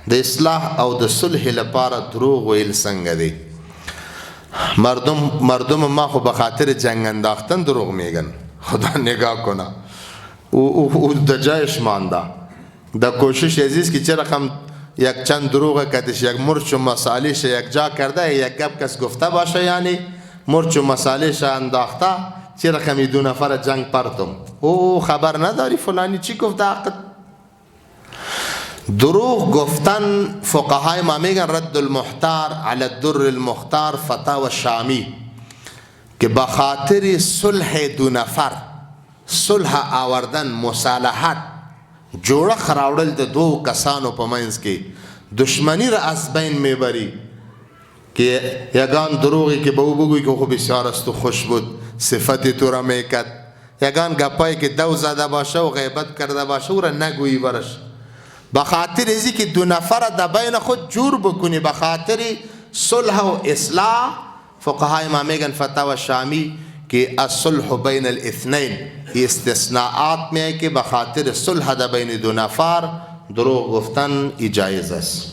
د اصلاح او د صلح لپاره دروغ ویل څنګه دی؟ مردم ما خو به خاطر جنگ انداختن دروغ میگن، خدا نگاه کنه او د جایش مانده د کوشش عزیز کی چه رقم یک چند دروغ کتش یک مرچ و مسالش یک جا کرده یک گپ کس گفته باشه، یعنی مرچ و مسالش انداخته چه رقم 2 نفر جنگ پرتم او خبر نداری فلانی چی گفته عقد. دروغ گفتن فقهای ما میگن رد المحتار علی الدر المختار فتاوی شامی که بخاطر صلح 2 نفر، صلح آوردن، مصالحت، جوړه خراوړل د 2 کسانو په منځ کې دشمنی را از بین میبری که یگان دروغی که به او بگوی که خب بسیار است و خوش بود صفتی تو را میکد، یگان گپایی که دو زده باشه و غیبت کرده باشه او را نگویی برش، بخاطر ازی که 2 نفر در بین خود جور بکنی بخاطر صلح و اصلاح. فقهای ما میگن فتاوی شامی که الصلح بین الاثنین استثناءات میں ہے کہ بخاطر صلح در بین 2 نفر دروغ گفتن جایز است.